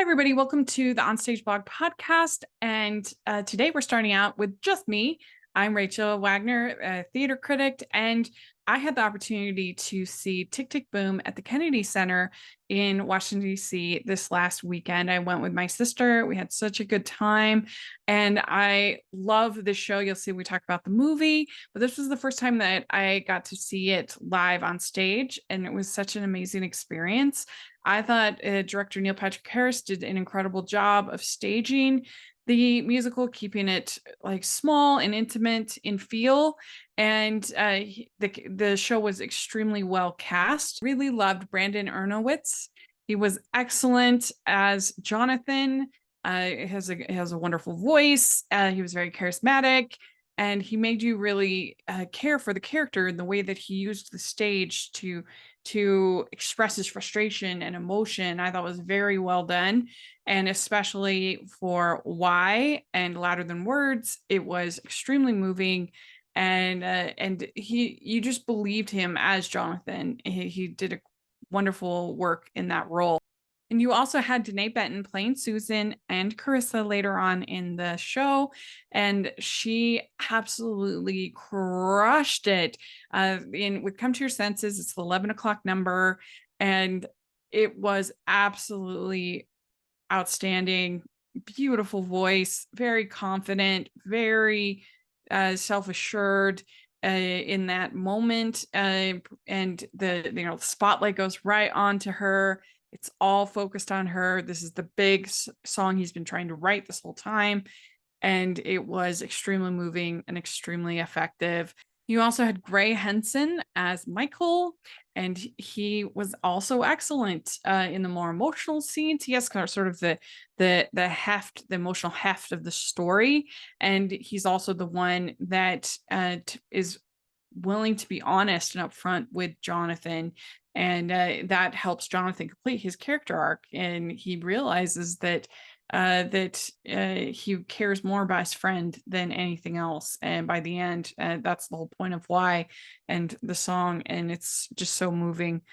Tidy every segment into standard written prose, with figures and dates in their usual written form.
everybody. Welcome to the OnStage Blog Podcast. And today we're starting out with just me. I'm Rachel Wagner, a theater critic, and I had the opportunity to see Tick, Tick, Boom at the Kennedy Center in Washington, D.C. this last weekend. I went with my sister. We had such a good time, and I love this show. You'll see we talk about the movie, but this was the first time that I got to see it live on stage, and it was such an amazing experience. I thought director Neil Patrick Harris did an incredible job of staging the musical, keeping it like small and intimate in feel. And the show was extremely well cast. Really loved Brandon Ernowitz. He was excellent as Jonathan. He has a wonderful voice. He was very charismatic. And he made you really care for the character and the way that he used the stage to express his frustration and emotion. I thought was very well done. And especially for Why and Louder Than Words, it was extremely moving. And you just believed him as Jonathan. He did a wonderful work in that role. And you also had Danae Benton playing Susan and Carissa later on in the show. And she absolutely crushed it. With Come to Your Senses, it's the 11 o'clock number. And it was absolutely outstanding. Beautiful voice, very confident, very self-assured in that moment. And the spotlight goes right onto her. It's all focused on her. This is the big song he's been trying to write this whole time. And it was extremely moving and extremely effective. You also had Gray Henson as Michael, and he was also excellent in the more emotional scenes. He has sort of the emotional heft of the story, and he's also the one that is willing to be honest and upfront with Jonathan. And that helps Jonathan complete his character arc, and he realizes that he cares more about his friend than anything else. And by the end, that's the whole point of Why and the song, and it's just so moving.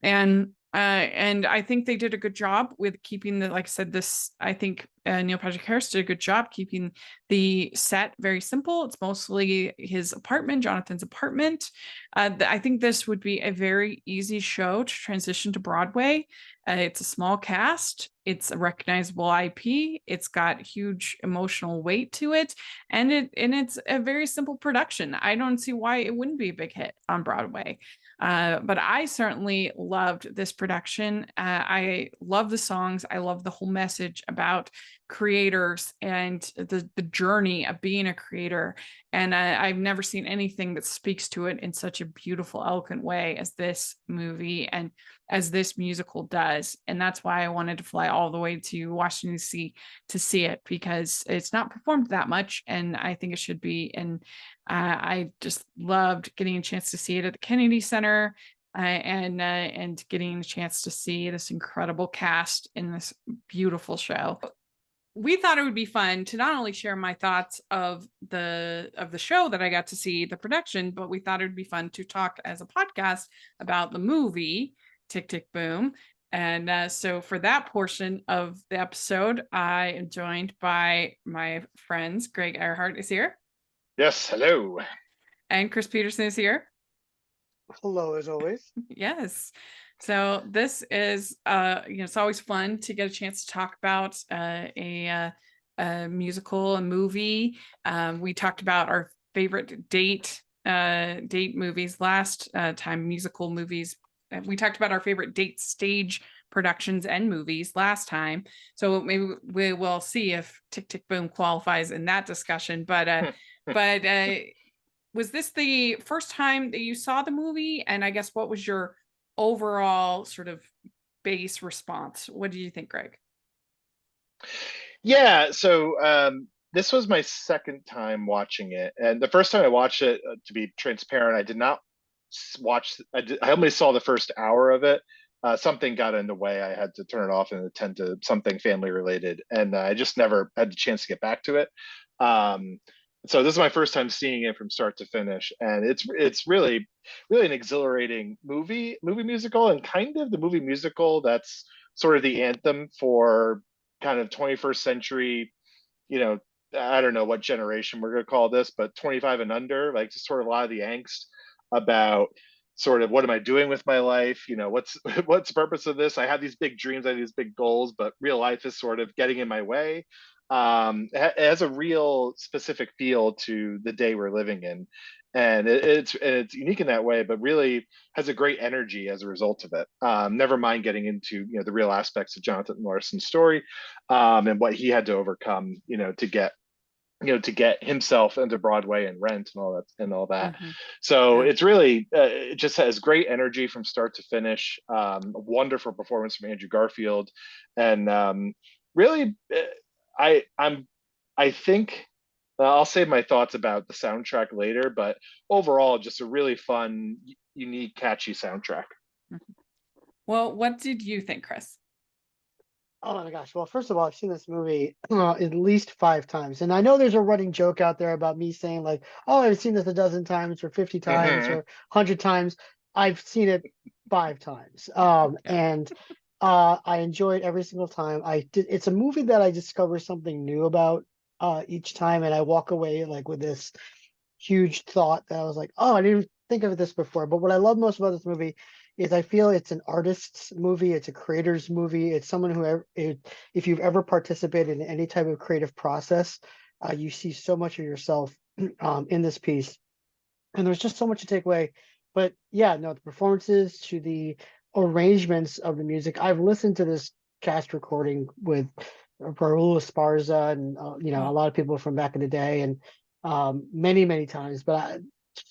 And I think they did a good job with keeping like I said, I think Neil Patrick Harris did a good job keeping the set very simple. It's mostly his apartment, Jonathan's apartment. I think this would be a very easy show to transition to Broadway. It's a small cast. It's a recognizable IP. It's got huge emotional weight to it, and it's a very simple production. I don't see why it wouldn't be a big hit on Broadway. But I certainly loved this production. I love the songs. I love the whole message about creators and the journey of being a creator. And I've never seen anything that speaks to it in such a beautiful, eloquent way as this movie and as this musical does. And that's why I wanted to fly all the way to Washington, D.C. to see it, because it's not performed that much, and I think it should be. And I just loved getting a chance to see it at the Kennedy Center, and getting a chance to see this incredible cast in this beautiful show. We thought it would be fun to not only share my thoughts of the show that I got to see, the production, but we thought it would be fun to talk as a podcast about the movie Tick, Tick, Boom. And so for that portion of the episode, I am joined by my friends. Greg Ehrhardt is here. Yes, hello. And Chris Peterson is here. Hello, as always. Yes. So this is, it's always fun to get a chance to talk about a musical, a movie. We talked about our favorite date movies last time, musical movies. We talked about our favorite date stage productions and movies last time. So maybe we will see if Tick, Tick, Boom qualifies in that discussion. But was this the first time that you saw the movie? And I guess what was your overall sort of base response? What do you think, Greg? Yeah, so this was my second time watching it. And the first time I watched it, to be transparent, I did not watch, I only saw the first hour of it. Something got in the way. I had to turn it off and attend to something family related. And I just never had the chance to get back to it. So this is my first time seeing it from start to finish, and it's really an exhilarating movie musical, and kind of the movie musical that's sort of the anthem for kind of 21st century, you know, I don't know what generation we're going to call this, but 25 and under, like just sort of a lot of the angst about sort of what am I doing with my life? You know, what's the purpose of this? I have these big dreams, I have these big goals, but real life is sort of getting in my way. It has a real specific feel to the day we're living in, and it's unique in that way, but really has a great energy as a result of it. Never mind getting into the real aspects of Jonathan Larson's story, and what he had to overcome, to get himself into Broadway and Rent and all that. Mm-hmm. So Yeah. it's really it just has great energy from start to finish. A wonderful performance from Andrew Garfield, and really, I think I'll save my thoughts about the soundtrack later, but overall, just a really fun, unique, catchy soundtrack. Mm-hmm. Well, what did you think, Chris? Oh my gosh. Well, first of all, I've seen this movie at least 5 times. And I know there's a running joke out there about me saying like, oh, I've seen this a dozen times or 50 times or 100 times. I've seen it 5 times. And I enjoyed every single time. It's a movie that I discover something new about each time. And I walk away like with this huge thought that I was like, oh, I didn't think of this before. But what I love most about this movie is I feel it's an artist's movie. It's a creator's movie. It's someone if you've ever participated in any type of creative process, you see so much of yourself in this piece. And there's just so much to take away. But yeah, no, the performances to the arrangements of the music. I've listened to this cast recording with Raul Esparza and a lot of people from back in the day, and many, many times. But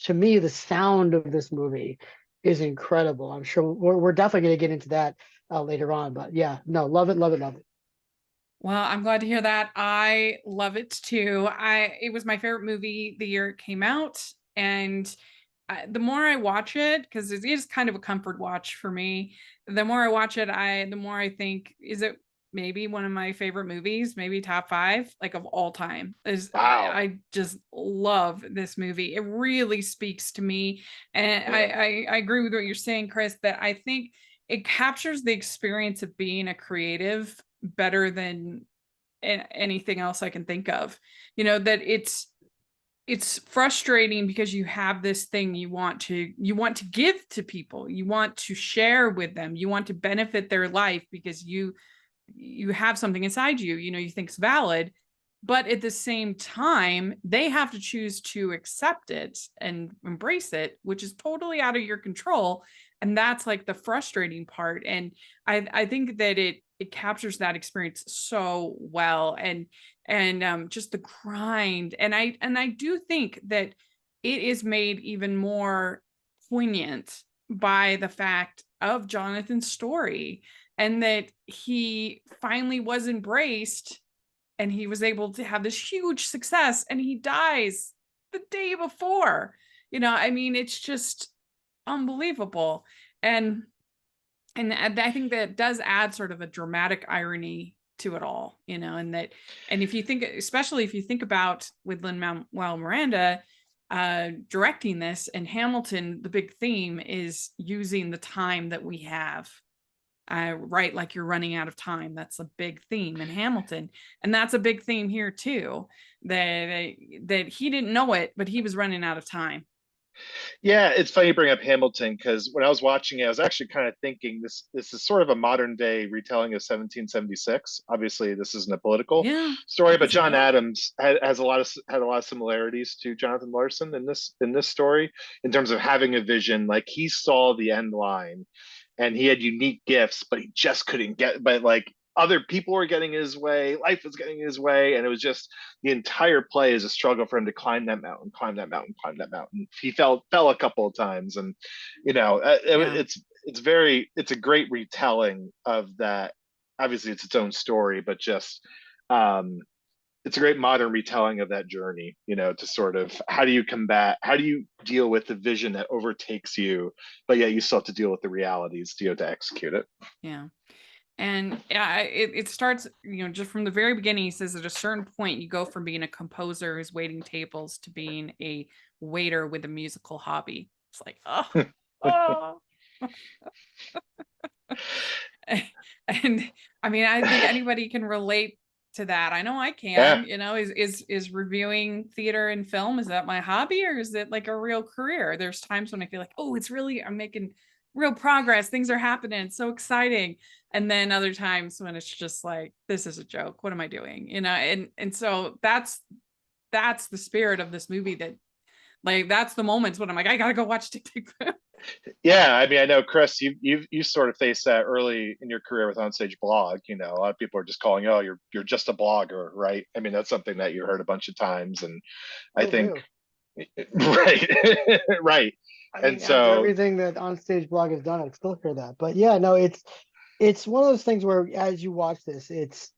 to me, the sound of this movie is incredible. I'm sure we're definitely going to get into that later on. But yeah, no, love it, love it, love it. Well, I'm glad to hear that. I love it too. It was my favorite movie the year it came out, and the more I watch it, because it is kind of a comfort watch for me, the more I watch it, the more I think, is it maybe one of my favorite movies, maybe top 5, like of all time. Wow. I just love this movie. It really speaks to me. And I agree with what you're saying, Chris, that I think it captures the experience of being a creative better than anything else I can think of. That it's frustrating because you have this thing you want to give to people, you want to share with them, you want to benefit their life because you have something inside you, you think it's valid, but at the same time they have to choose to accept it and embrace it, which is totally out of your control. And that's like the frustrating part. And I think that it captures that experience so well, and just the grind. And I do think that it is made even more poignant by the fact of Jonathan's story, and that he finally was embraced and he was able to have this huge success, and he dies the day before. I mean, it's just unbelievable. And I think that does add sort of a dramatic irony to it all, and if you think, especially if you think about with Lin-Manuel Miranda directing this, and Hamilton, the big theme is using the time that we have, right? Like you're running out of time. That's a big theme in Hamilton. And that's a big theme here too, that he didn't know it, but he was running out of time. Yeah, it's funny you bring up Hamilton, because when I was watching it, I was actually kind of thinking this is sort of a modern day retelling of 1776. Obviously, this isn't a political story, but John Adams had a lot of similarities to Jonathan Larson in this story, in terms of having a vision. Like, he saw the end line, and he had unique gifts, but he just couldn't get. But like, other people were getting in his way, life was getting in his way, and it was just, the entire play is a struggle for him to climb that mountain, climb that mountain, climb that mountain. He fell a couple of times, and it's a great retelling of that. Obviously, it's its own story, but just it's a great modern retelling of that journey. To sort of, how do you deal with the vision that overtakes you, but yet you still have to deal with the realities to execute it. Yeah. And it starts, just from the very beginning. He says at a certain point, you go from being a composer who's waiting tables to being a waiter with a musical hobby. It's like, oh. And I mean, I think anybody can relate to that. I know I can. Is reviewing theater and film, is that my hobby, or is it like a real career? There's times when I feel like, oh, it's really, I'm making real progress, things are happening, it's so exciting. And then other times when it's just like, this is a joke, what am I doing? And so that's the spirit of this movie, that like, that's the moments when I'm like, I gotta go watch Tick, Tick, Boom. Yeah, I mean, I know, Chris, you sort of faced that early in your career with OnStage Blog. A lot of people are just calling, oh, you're just a blogger, right? I mean, that's something that you heard a bunch of times, and I think, right, right. I And mean, after so, everything that OnStage Blog has done, I still hear that. But yeah, no, it's one of those things where as you watch this, it's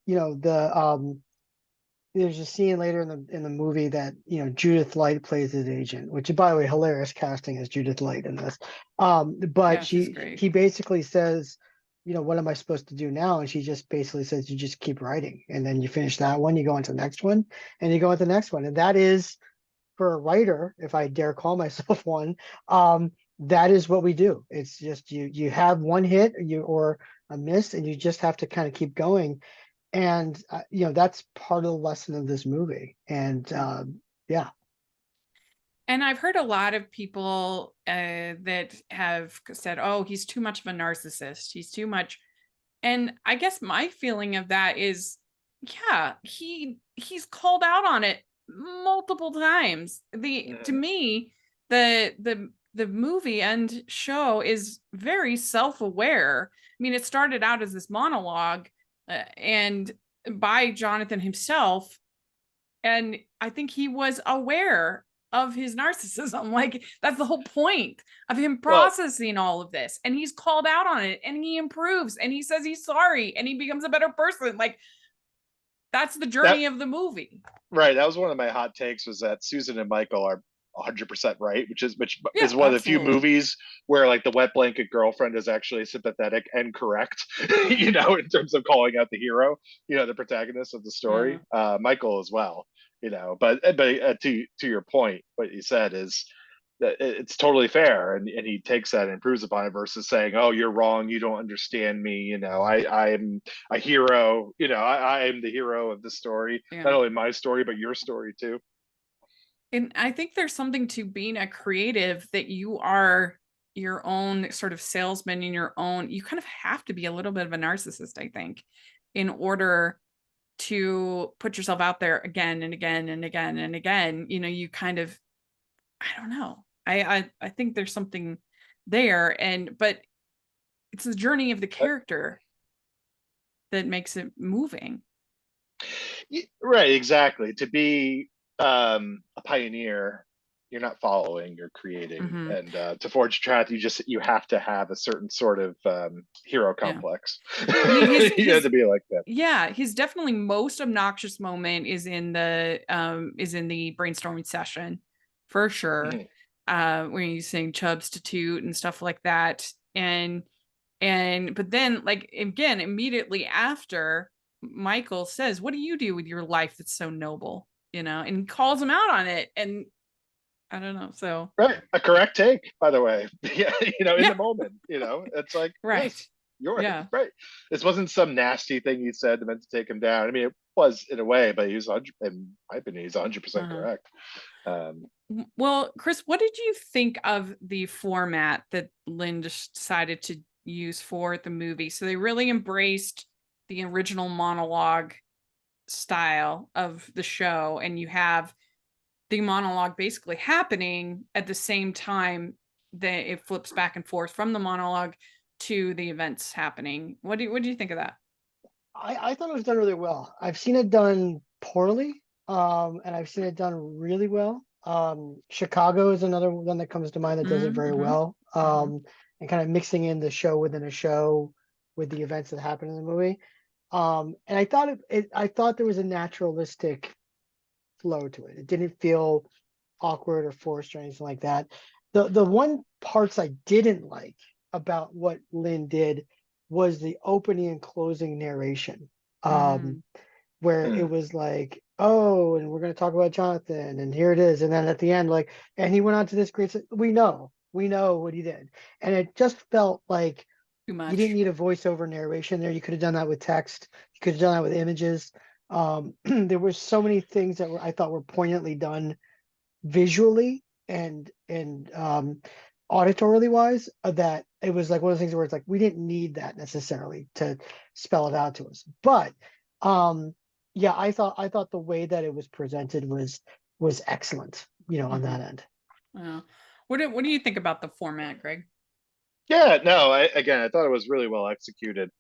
there's a scene later in the movie that Judith Light plays his agent, which, by the way, hilarious casting as Judith Light in this. But he basically says, what am I supposed to do now? And she just basically says, you just keep writing, and then you finish that one, you go into the next one, and you go into the next one, and that is, for a writer, if I dare call myself one, that is what we do. It's just you have one hit or a miss, and you just have to kind of keep going. And that's part of the lesson of this movie. And yeah. And I've heard a lot of people that have said, oh, he's too much of a narcissist, he's too much. And I guess my feeling of that is, yeah, he's called out on it multiple times. To me, the movie and show is very self-aware. I mean, it started out as this monologue and by Jonathan himself, and I think he was aware of his narcissism. Like, that's the whole point of him processing all of this, and he's called out on it, and he improves, and he says he's sorry, and he becomes a better person. Like, that's the journey of the movie. Right. That was one of my hot takes, was that Susan and Michael are 100% right, which is one of the few movies where like the wet blanket girlfriend is actually sympathetic and correct, in terms of calling out the hero, the protagonist of the story. Michael as well, but to your point, what you said is that it's totally fair, and he takes that and improves upon it, versus saying, oh, you're wrong, you don't understand me, I'm a hero, I am the hero of the story, not only my story but your story too. And I think there's something to being a creative, that you are your own sort of salesman in your own, you kind of have to be a little bit of a narcissist, I think, in order to put yourself out there again and again and again and again. You kind of, I don't know. I think there's something there, but it's the journey of the character that makes it moving. Right, exactly. To be a pioneer, you're not following, you're creating. And to forge path, you have to have a certain sort of hero complex. I mean, you have to be like that. Yeah, his definitely most obnoxious moment is in the brainstorming session, for sure. When he's saying substitute and stuff like that, but then, like, again, immediately after, Michael says, what do you do with your life that's so noble, and calls him out on it. And I don't know, so right, a correct take, by the way. Yeah, in the moment, it's like, right, yes, you're right. This wasn't some nasty thing he said meant to take him down. I mean, it was in a way, but he was, in my opinion, he's 100% correct. Well, Chris, what did you think of the format that Lin decided to use for the movie? So they really embraced the original monologue style of the show, and you have the monologue basically happening at the same time that it flips back and forth from the monologue to the events happening. What do you think of that? I thought it was done really well. I've seen it done poorly, and I've seen it done really well. Chicago is another one that comes to mind that does it very well. And kind of mixing in the show within a show with the events that happen in the movie. And I thought I thought there was a naturalistic flow to it. It didn't feel awkward or forced or anything like that. The one parts I didn't like about what Lin did was the opening and closing narration, where it was like, oh, and we're going to talk about Jonathan, and here it is, and then at the end, like, and he went on to this great, we know what he did, and it just felt like Too much. You didn't need a voiceover narration there. You could have done that with text. You could have done that with images. There were so many things that I thought were poignantly done visually and auditorily wise, that it was like one of the things where it's like we didn't need that necessarily to spell it out to us. But yeah, I thought the way that it was presented was excellent, on that end. What do you think about the format, Greg? Yeah, no, I thought it was really well executed.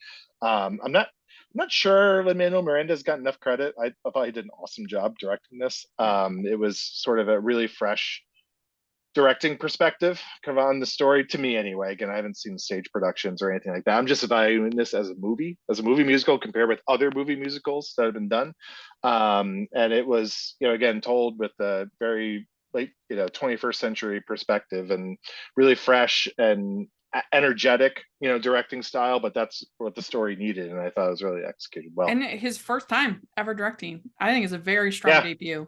I'm not sure Lin-Manuel Miranda's got enough credit. I thought he did an awesome job directing this. It was sort of a really fresh directing perspective kind of on the story, to me anyway. Again, I haven't seen stage productions or anything like that. I'm just evaluating this as a movie musical compared with other movie musicals that have been done. And it was, again, told with a very late, 21st century perspective, and really fresh and energetic, directing style, but that's what the story needed, and I thought it was really executed well. And his first time ever directing, I think, is a very strong debut.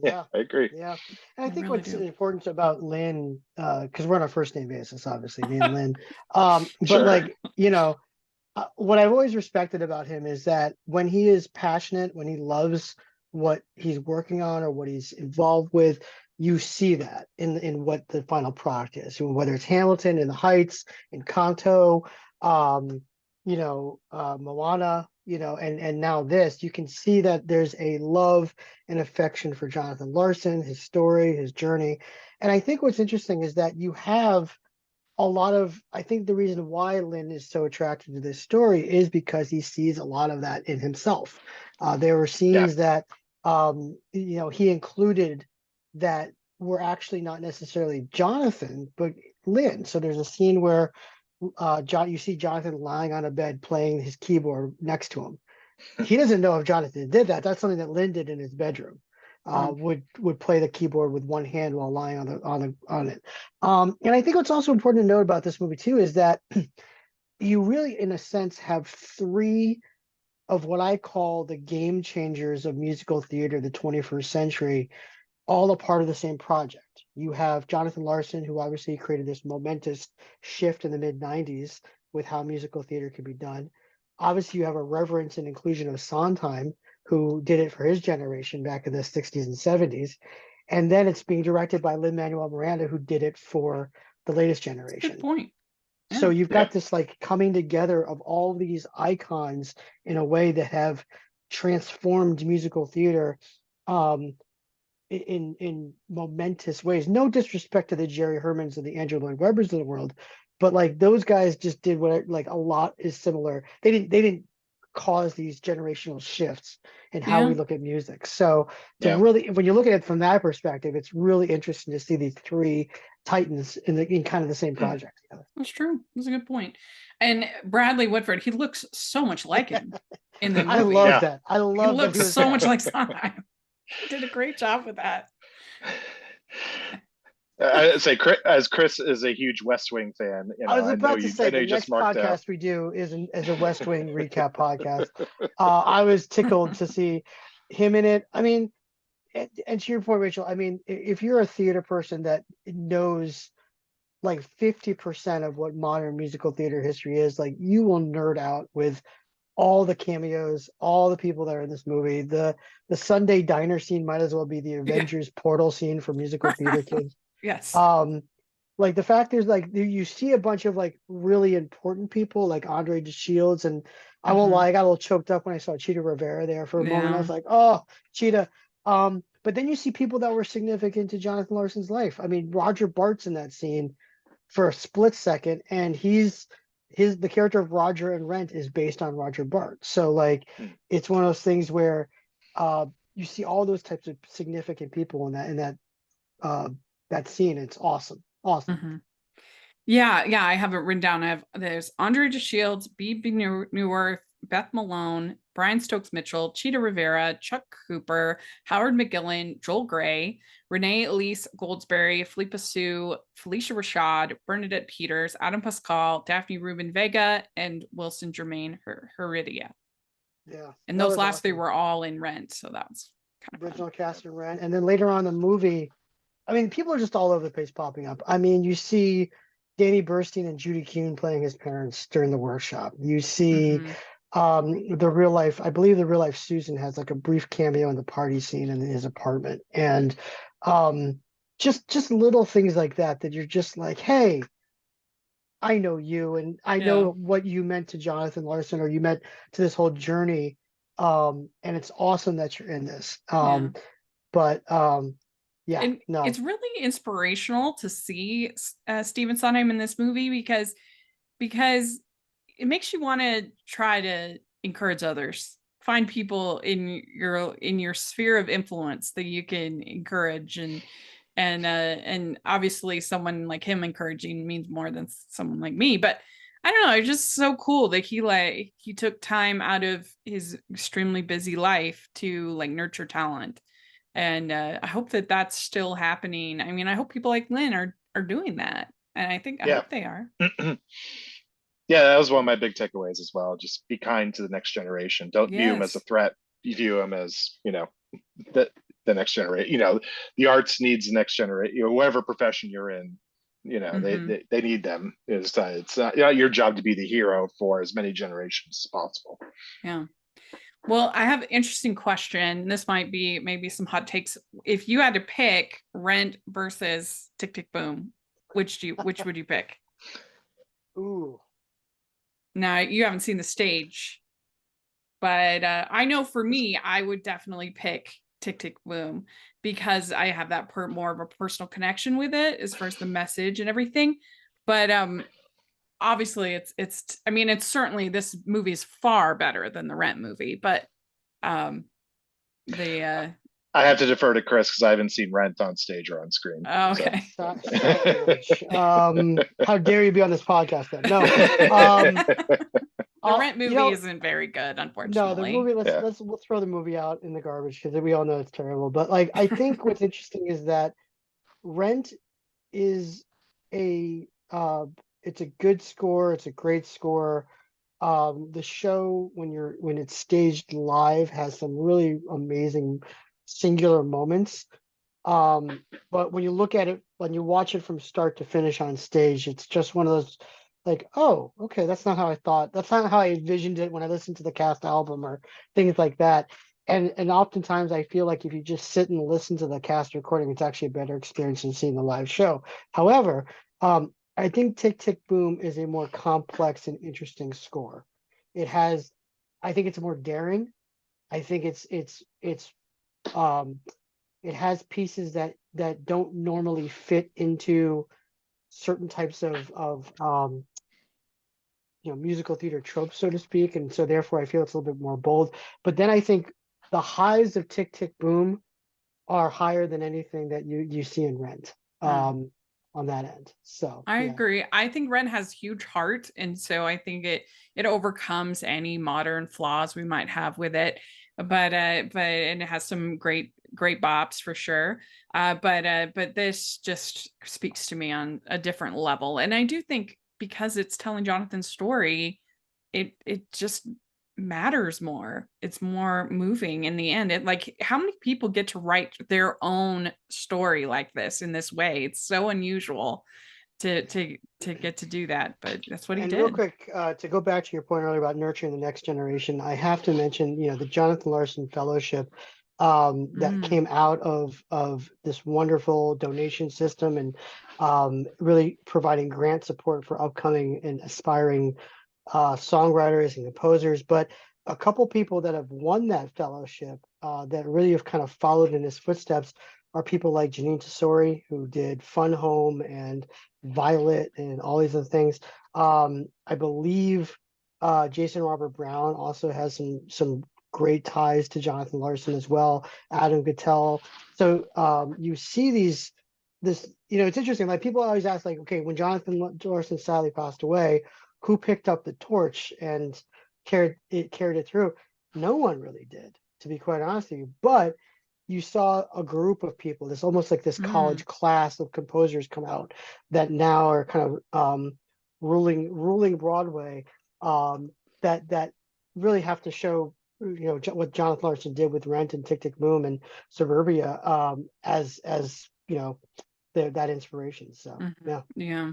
Yeah, I agree. Yeah, and I think what's important about Lin, because we're on a first name basis, obviously, me and Lin, but like, what I've always respected about him is that when he is passionate, when he loves what he's working on or what he's involved with, you see that in what the final product is, whether it's Hamilton, in the Heights, in Kanto, Moana, and now this, you can see that there's a love and affection for Jonathan Larson, his story, his journey. And I think what's interesting is that you have a lot of, I think the reason why Lin is so attracted to this story is because he sees a lot of that in himself. There were scenes that, he included that were actually not necessarily Jonathan, but Lin. So there's a scene where you see Jonathan lying on a bed playing his keyboard next to him. He doesn't know if Jonathan did that. That's something that Lin did in his bedroom. Would play the keyboard with one hand while lying on it. And I think what's also important to note about this movie too is that you really, in a sense, have three of what I call the game changers of musical theater, the 21st century, all a part of the same project. You have Jonathan Larson, who obviously created this momentous shift in the mid-90s with how musical theater could be done. Obviously, you have a reverence and inclusion of Sondheim, who did it for his generation back in the 60s and 70s. And then it's being directed by Lin-Manuel Miranda, who did it for the latest generation. Good point. Yeah. So you've got this like coming together of all these icons in a way that have transformed musical theater in momentous ways. No disrespect to the Jerry Hermans and the Andrew Lloyd Webbers of the world, but like those guys just did what like a lot is similar. They didn't cause these generational shifts in how we look at music. So to really, when you look at it from that perspective, it's really interesting to see these three titans in kind of the same project together. That's true. That's a good point. And Bradley Whitford, he looks so much like him in the movie. I love that. I love he looks so much like Sondheim. He did a great job with that. I say, as Chris is a huge West Wing fan, I was about to say the next podcast we do is a West Wing recap podcast. I was tickled to see him in it. I mean, and to your point, Rachel, I mean, if you're a theater person that knows like 50% of what modern musical theater history is, like you will nerd out with all the cameos, all the people that are in this movie. The Sunday diner scene might as well be the Avengers portal scene for musical theater kids. Yes. Like the fact is, like you see a bunch of like really important people like Andre DeShields, and I won't lie, I got a little choked up when I saw Cheetah Rivera there for a moment. I was like, oh, Cheetah. But then you see people that were significant to Jonathan Larson's life. I mean, Roger Bart's in that scene for a split second, and the character of Roger in Rent is based on Roger Bart. So like it's one of those things where you see all those types of significant people in that scene. It's awesome. Yeah, I have it written down. There's Andre DeShields, B.B. Newworth, Beth Malone, Brian Stokes Mitchell, Cheetah Rivera, Chuck Cooper, Howard McGillen, Joel Gray, Renee Elise Goldsberry, Philippa Sue, Felicia Rashad, Bernadette Peters, Adam Pascal, Daphne Rubin Vega, and Wilson Germain Heredia. Yeah. And those last three were all in Rent, so that was kind of original cast in Rent. And then later on in the movie, I mean, people are just all over the place popping up. I mean, you see Danny Burstein and Judy Kuhn playing his parents during the workshop. You see the real life, I believe the real life Susan has like a brief cameo in the party scene in his apartment. And just little things like that you're just like, hey, I know you, and I know what you meant to Jonathan Larson, or you meant to this whole journey. And it's awesome that you're in this. But and it's really inspirational to see Stephen Sondheim in this movie because it makes you want to try to encourage others, find people in your sphere of influence that you can encourage, and obviously someone like him encouraging means more than someone like me. But I don't know, it's just so cool that he took time out of his extremely busy life to like nurture talent. And I hope that that's still happening. I mean, I hope people like Lin are doing that. And I hope they are. Yeah, that was one of my big takeaways as well. Just be kind to the next generation. Don't view them as a threat. You view them as, the next generation. The arts needs the next generation. Whatever profession you're in, they need them. It's not your job to be the hero for as many generations as possible. Yeah. Well, I have an interesting question. This might be maybe some hot takes. If you had to pick Rent versus Tick, Tick, Boom, which would you pick? Ooh. Now, you haven't seen the stage, but I know for me, I would definitely pick Tick, Tick, Boom because I have that more of a personal connection with it as far as the message and everything. But obviously it's certainly, this movie is far better than the Rent movie, but I have to defer to Chris because I haven't seen Rent on stage or on screen. Oh, okay. So. How dare you be on this podcast then? No. The Rent movie isn't very good, unfortunately. No, the movie, we'll throw the movie out in the garbage because we all know it's terrible. But like, I think what's interesting is that Rent is it's a good score. It's a great score. The show, when it's staged live, has some really amazing singular moments. But when you look at it, when you watch it from start to finish on stage, it's just one of those like, oh, okay, that's not how I thought. That's not how I envisioned it when I listened to the cast album or things like that. And oftentimes I feel like if you just sit and listen to the cast recording, it's actually a better experience than seeing the live show. However, I think Tick, Tick, Boom is a more complex and interesting score. I think it's more daring. I think it has pieces that don't normally fit into certain types of musical theater tropes, so to speak, and so therefore I feel it's a little bit more bold. But then I think the highs of Tick, Tick, Boom are higher than anything that you see in Rent on that end. So I agree. I think Rent has huge heart, and so I think it overcomes any modern flaws we might have with it. But and it has some great bops for sure. But this just speaks to me on a different level, and I do think because it's telling Jonathan's story, it just matters more. It's more moving in the end. How many people get to write their own story like this in this way? It's so unusual to get to do that, but that's what he did. Real quick, to go back to your point earlier about nurturing the next generation, I have to mention, the Jonathan Larson Fellowship that came out of this wonderful donation system and really providing grant support for upcoming and aspiring songwriters and composers. But a couple people that have won that fellowship that really have kind of followed in his footsteps are people like Janine Tesori, who did Fun Home and Violet and all these other things. I believe Jason Robert Brown also has some great ties to Jonathan Larson as well. Adam Gattell. So you see this, it's interesting. Like, people always ask, like, okay, when Jonathan Larson sadly passed away, who picked up the torch and carried it through? No one really did, to be quite honest with you. But you saw a group of people, this almost like this college class of composers come out that now are kind of ruling Broadway, that really have to show what Jonathan Larson did with Rent and Tick, Tick, Boom and Suburbia as that inspiration. So yeah.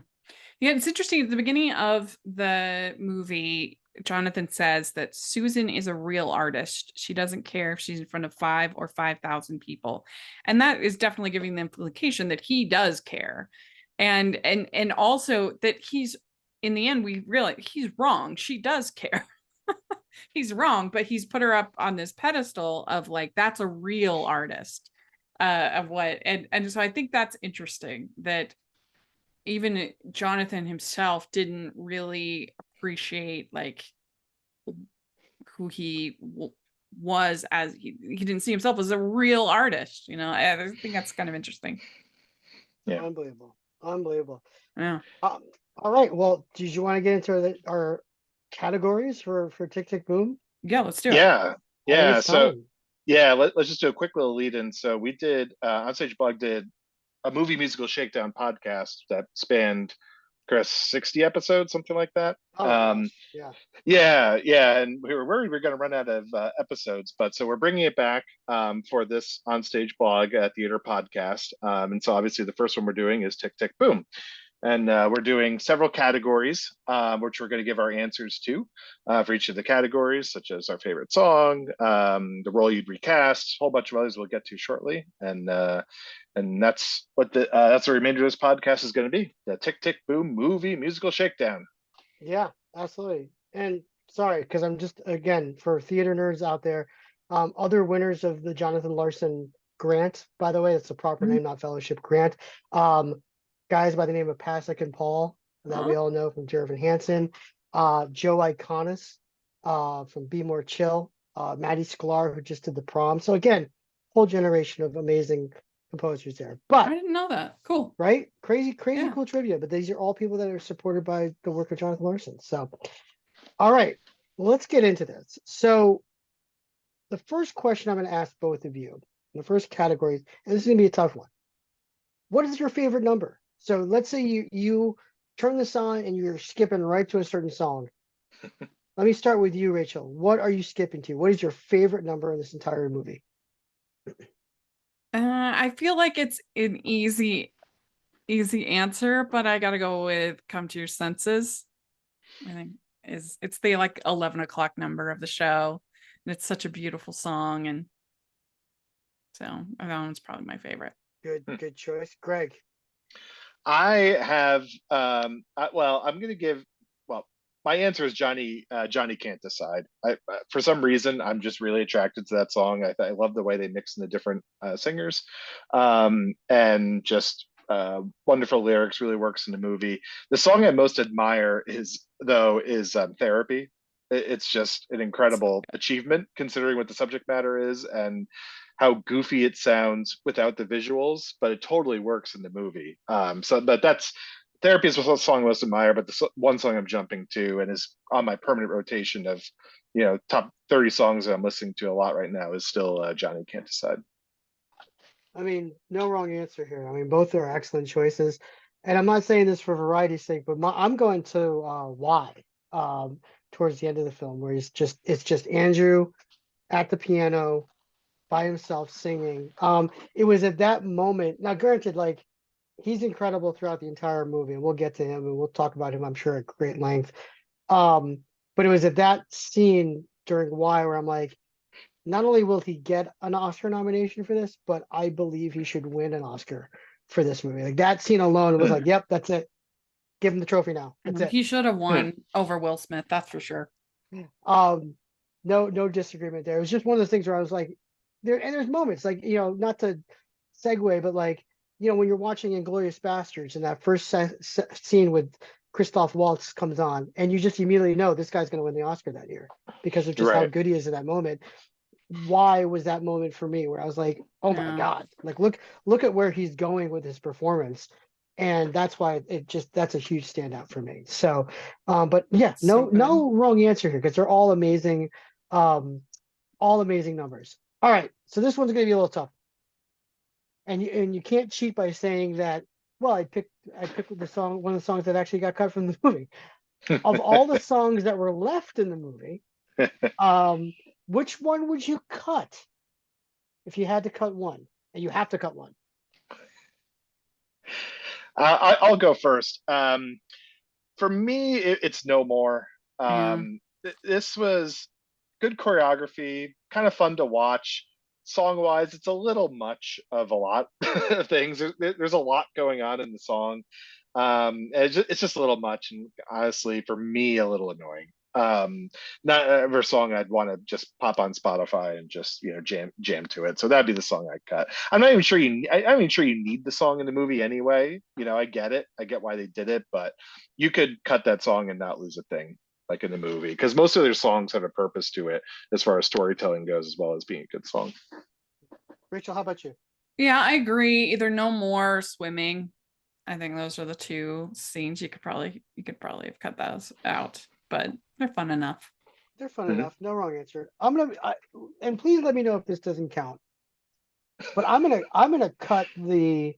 Yeah, it's interesting. At the beginning of the movie, Jonathan says that Susan is a real artist. She doesn't care if she's in front of 5 or 5,000 people. And that is definitely giving the implication that he does care. And also that he's, in the end, we realize he's wrong. She does care. He's wrong, but he's put her up on this pedestal of like, that's a real artist. Of what, and so I think that's interesting that even Jonathan himself didn't really appreciate like who he was, as he didn't see himself as a real artist. I think that's kind of interesting. Yeah. Unbelievable. Yeah. All right. Well, did you want to get into our categories for Tick Tick Boom? Yeah, let's do it. Yeah. So let's just do a quick little lead in. So we did OnStage Blog did a movie musical shakedown podcast that spanned, Chris, 60 episodes, something like that. Oh, yeah, and we were worried we were going to run out of episodes, but so we're bringing it back for this OnStage Blog Theatre Podcast. And so obviously the first one we're doing is Tick Tick Boom. And we're doing several categories, which we're going to give our answers to for each of the categories, such as our favorite song, the role you'd recast, a whole bunch of others we'll get to shortly. And that's what that's the remainder of this podcast is going to be: the Tick Tick Boom movie musical shakedown. Yeah, absolutely. And sorry, because I'm just, again, for theater nerds out there, other winners of the Jonathan Larson grant, by the way, it's a proper name, not fellowship grant. Guys by the name of Pasek and Paul that we all know from Dear Evan Hansen, Joe Iconis from Be More Chill, Maddie Sklar, who just did The Prom. So again, whole generation of amazing composers there. But I didn't know that. Cool. Right? Crazy cool trivia. But these are all people that are supported by the work of Jonathan Larson. So, all right, well, let's get into this. So the first question I'm going to ask both of you, the first category, and this is going to be a tough one. What is your favorite number? So let's say you turn this on and you're skipping right to a certain song. Let me start with you, Rachel. What are you skipping to? What is your favorite number in this entire movie? I feel like it's an easy answer, but I gotta go with Come to Your Senses. I think it's the like 11 o'clock number of the show, and it's such a beautiful song, and so that one's probably my favorite. Good choice, Greg. I have I'm going to give, my answer is Johnny Can't Decide. For some reason I'm just really attracted to that song. I love the way they mix in the different singers, and just wonderful lyrics, really works in the movie. The song I most admire is Therapy. It's just an incredible achievement considering what the subject matter is and how goofy it sounds without the visuals, but it totally works in the movie. But that's Therapy is the song I most admire, but the one song I'm jumping to and is on my permanent rotation of, top 30 songs that I'm listening to a lot right now is still Johnny Can't Decide. I mean, no wrong answer here. I mean, both are excellent choices. And I'm not saying this for variety's sake, but I'm going to Why towards the end of the film, where it's just Andrew at the piano by himself singing. It was at that moment. Now, granted, like, he's incredible throughout the entire movie, and we'll get to him and we'll talk about him, I'm sure, at great length. But it was at that scene during Why where I'm like, not only will he get an Oscar nomination for this, but I believe he should win an Oscar for this movie. Like, that scene alone was like, yep, that's it. Give him the trophy now. That's it. He should have won over Will Smith, that's for sure. No disagreement there. It was just one of those things where I was like, there's moments like, not to segue, but like, when you're watching Inglourious Bastards and that first scene with Christoph Waltz comes on, and you just immediately know this guy's going to win the Oscar that year because of just how good he is in that moment. Why was that moment for me where I was like, oh my God, like look at where he's going with his performance. And that's why that's a huge standout for me. So, but yeah, no wrong answer here because they're all amazing numbers. All right, so this one's going to be a little tough. And you can't cheat by saying that, well, I picked the song, one of the songs that actually got cut from the movie. Of all the songs that were left in the movie, which one would you cut if you had to cut one? And you have to cut one. I'll go first. For me, it's No More. Yeah. This was good choreography, kind of fun to watch. Song wise, it's a little much of a lot of things. There's a lot going on in the song. It's just a little much, and honestly, for me, a little annoying. Not every song I'd want to just pop on Spotify and just jam to it. So that'd be the song I'd cut. I'm not even sure I'm not even sure you need the song in the movie anyway. I get it. I get why they did it, but you could cut that song and not lose a thing like in the movie, because most of their songs have a purpose to it as far as storytelling goes, as well as being a good song. Rachel, how about you? Yeah, I agree. Either No More or Swimming. I think those are the two scenes you could probably have cut those out, but they're fun enough. They're fun enough. No wrong answer. And please let me know if this doesn't count. But I'm gonna cut the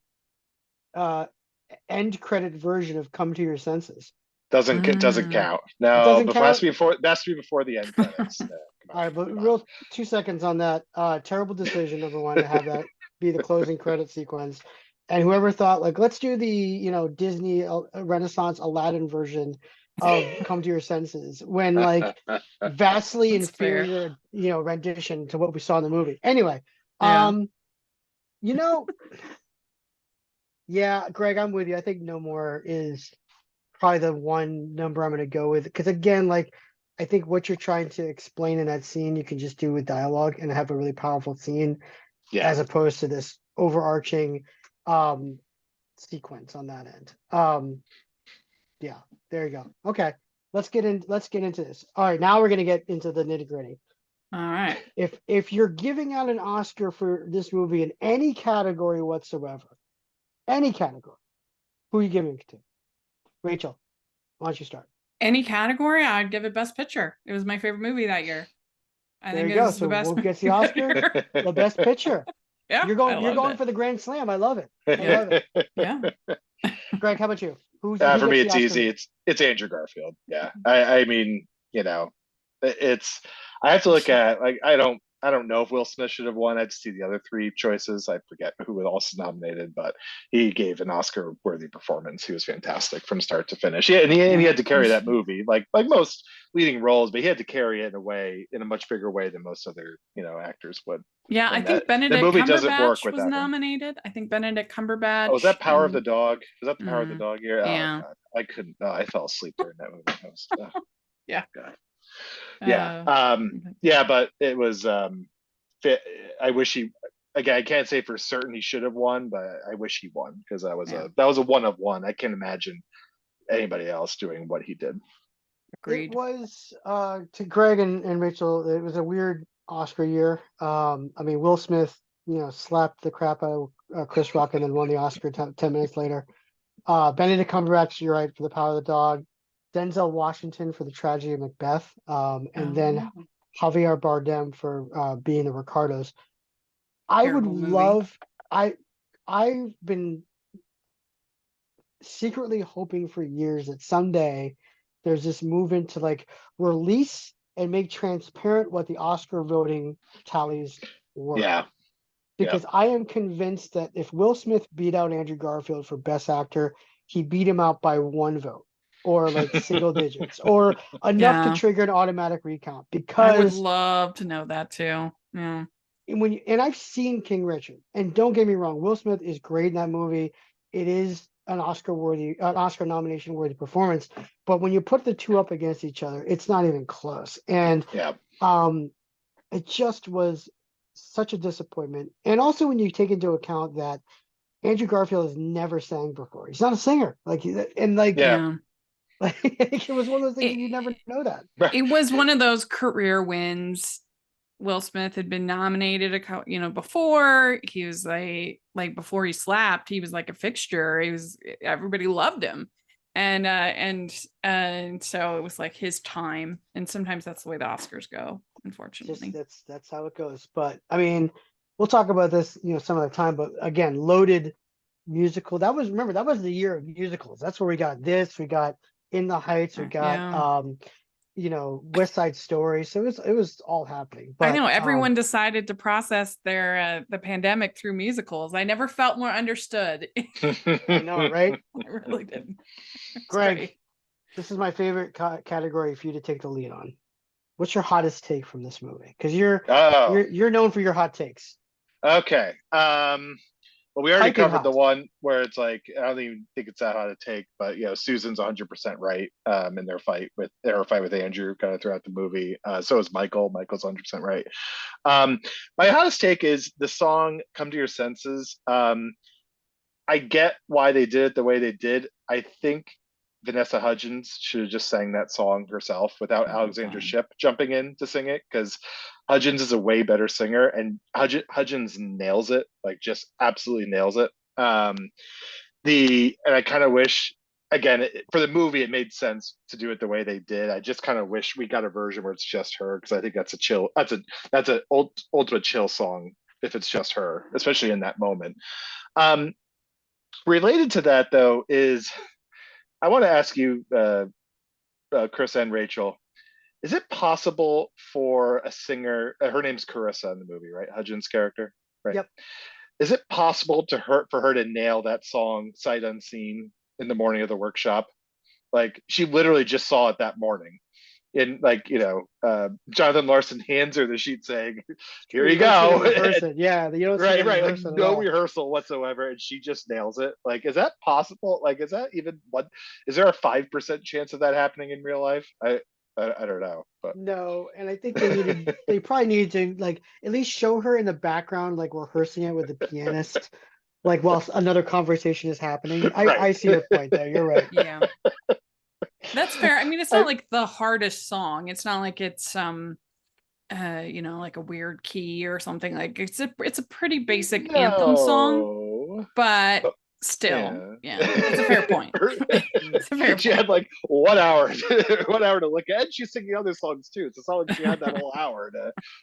end credit version of "Come to Your Senses." Doesn't count. No, doesn't but count? Has to be before the end credits. All right, but real 2 seconds on that. Terrible decision, number one, to have that be the closing credit sequence. And whoever thought, like, let's do the Disney Renaissance Aladdin version of "Come to Your Senses" when like vastly That's inferior, rendition to what we saw in the movie. Anyway, Yeah. Yeah, Greg, I'm with you. I think No More is probably the one number I'm going to go with, because again, like, I think what you're trying to explain in that scene, you can just do with dialogue and have a really powerful scene, as opposed to this overarching sequence on that end. Yeah, there you go. Okay, let's get into this. All right, now we're going to get into the nitty gritty. All right. If you're giving out an Oscar for this movie in any category whatsoever, any category, who are you giving it to? Rachel, why don't you start? Any category, I'd give it Best Picture. It was my favorite movie that year. I think you go. It's So the best. Who gets the Oscar? The Best Picture. Yeah, You're going for the Grand Slam. I love it. Yeah. Greg, how about you? For me, it's easy. It's Andrew Garfield. Yeah. I mean, it's. I have to look at, like, I don't know if Will Smith should have won. I had to see the other three choices. I forget who was also nominated, but he gave an Oscar-worthy performance. He was fantastic from start to finish. Yeah, and he had to carry that movie, like most leading roles, but he had to carry it in a much bigger way than most other actors would. Yeah, I think Benedict Cumberbatch was nominated. I think Benedict Cumberbatch. Oh, was that Power of the Dog? Was that the Power of the Dog year? Yeah. Oh, God. I couldn't. I fell asleep during that movie. Yeah. God. Yeah. But it was. I wish he. Again, I can't say for certain he should have won, but I wish he won, because that was a one of one. I can't imagine anybody else doing what he did. Agreed. It was to Greg and Rachel. It was a weird Oscar year. I mean, Will Smith, slapped the crap out of Chris Rock and then won the Oscar 10 minutes later. Benedict Cumberbatch, you're right, for The Power of the Dog. Denzel Washington for The Tragedy of Macbeth, and then Javier Bardem for Being the Ricardos. I would love. I've been secretly hoping for years that someday there's this movement to like release and make transparent what the Oscar voting tallies were. Yeah. Because I am convinced that if Will Smith beat out Andrew Garfield for Best Actor, he beat him out by one vote, or like single digits, or enough to trigger an automatic recount. Because I would love to know that too. Yeah. And I've seen King Richard, and don't get me wrong, Will Smith is great in that movie. It is an Oscar nomination worthy performance. But when you put the two up against each other, it's not even close. And it just was such a disappointment. And also when you take into account that Andrew Garfield has never sang before. He's not a singer. Like it was one of those things you never know that. It was one of those career wins. Will Smith had been nominated before. He was like before he slapped, he was like a fixture. Everybody loved him. And so it was like his time. And sometimes that's the way the Oscars go, unfortunately. That's how it goes. But I mean, we'll talk about this, some other time. But again, loaded musical. That was the year of musicals. That's where we got this. We got In the Heights. We got West Side Story. So it was all happening. But I know everyone decided to process their the pandemic through musicals. I never felt more understood. I know, right? I really didn't. Greg, this is my favorite category for you to take the lead on. What's your hottest take from this movie? Because you're known for your hot takes. Okay. Well, we already Piping covered the hot. one where it's like, I don't even think it's that hot to take, but Susan's 100% right in their fight with Andrew kind of throughout the movie. So is Michael. Michael's 100% right. My hottest take is the song "Come to Your Senses." I get why they did it the way they did. I think Vanessa Hudgens should have just sang that song herself without Alexandra Shipp jumping in to sing it, because Hudgens is a way better singer, and Hudgens nails it, like just absolutely nails it. And I kind of wish, again, for the movie, it made sense to do it the way they did. I just kind of wish we got a version where it's just her, because I think that's a chill. That's an ultimate chill song if it's just her, especially in that moment. Related to that, though, is I want to ask you, Chris and Rachel, is it possible for a singer, her name's Carissa in the movie, right? Hudgens' character, right? Yep. Is it possible for her to nail that song sight unseen in the morning of the workshop? Like, she literally just saw it that morning. In Jonathan Larson hands her the sheet saying, "Here you go." Yeah, you don't see right, like no rehearsal whatsoever, and she just nails it. Like, is that possible? Like, is that even what? Is there a 5% chance of that happening in real life? I don't know, but no. And I think they probably needed to like at least show her in the background, like rehearsing it with the pianist, like whilst another conversation is happening. I see your point there. You're right. Yeah. That's fair. I mean, it's not like the hardest song. It's not like it's like a weird key or something. Like it's a pretty basic anthem song, but still, it's a fair point. It's a fair she point. had like 1 hour, 1 hour to look at, and she's singing other songs too. So it's not like she had that whole hour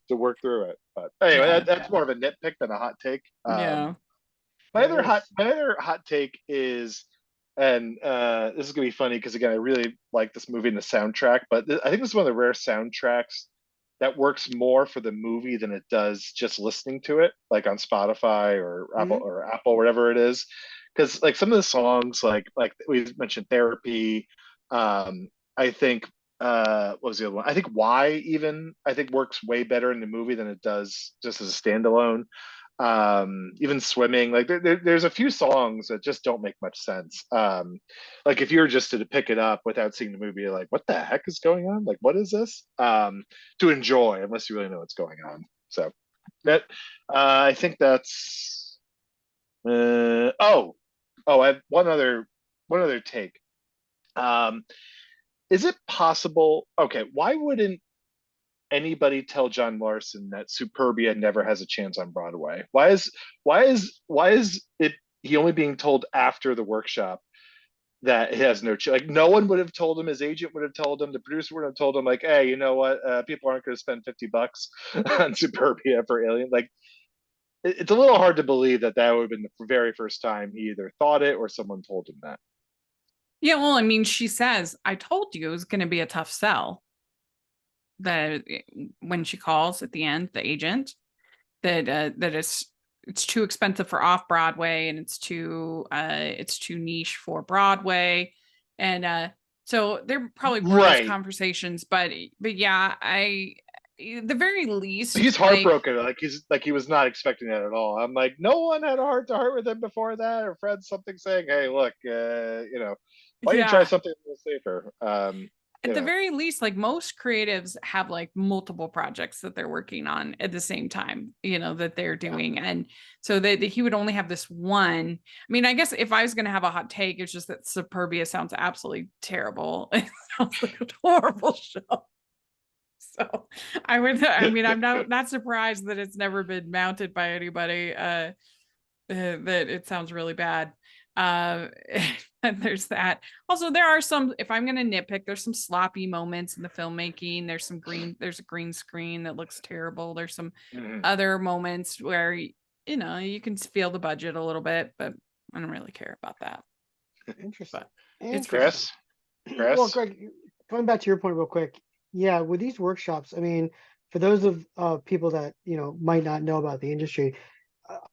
to work through it. But anyway, that's more of a nitpick than a hot take. Yeah. My other hot take is, and this is gonna be funny because again, I really like this movie and the soundtrack, but I think this is one of the rare soundtracks that works more for the movie than it does just listening to it, like on Spotify or Apple, whatever it is. Because like some of the songs, like we mentioned, Therapy. I think what was the other one? I think Why even I think works way better in the movie than it does just as a standalone. Even Swimming, like there's a few songs that just don't make much sense. Like if you were just to pick it up without seeing the movie, you're like, what the heck is going on? Like, what is this? To enjoy, unless you really know what's going on. So that I think that's I have one other take. Is it possible? Okay, why wouldn't anybody tell John Larson that Superbia never has a chance on Broadway? Why is it he only being told after the workshop that he has no chance? Like, no one would have told him. His agent would have told him. The producer would have told him, like, hey, you know what? People aren't going to spend $50 on Superbia for Alien. Like, it's a little hard to believe that would have been the very first time he either thought it or someone told him that. Yeah, well, I mean, she says, I told you it was going to be a tough sell. That when she calls at the end, the agent, that it's too expensive for off Broadway and it's too niche for Broadway, and so there probably were those conversations, but yeah, the very least he's heartbroken. Like he was not expecting that at all. I'm like, no one had a heart to heart with him before that, or Fred something saying, hey, look, why don't you try something a little safer? At the very least, like most creatives have like multiple projects that they're working on at the same time, that they're doing. And so that he would only have this one. I mean, I guess if I was going to have a hot take, it's just that Superbia sounds absolutely terrible. It sounds like a horrible show. So I'm not surprised that it's never been mounted by anybody, that it sounds really bad. And there's that. Also, there are some, if I'm going to nitpick, there's some sloppy moments in the filmmaking. There's a green screen that looks terrible. There's some other moments where, you can feel the budget a little bit, but I don't really care about that. Interesting. But it's Chris. Well, Greg, going back to your point real quick, Yeah, with these workshops, I mean, for those of people that, might not know about the industry,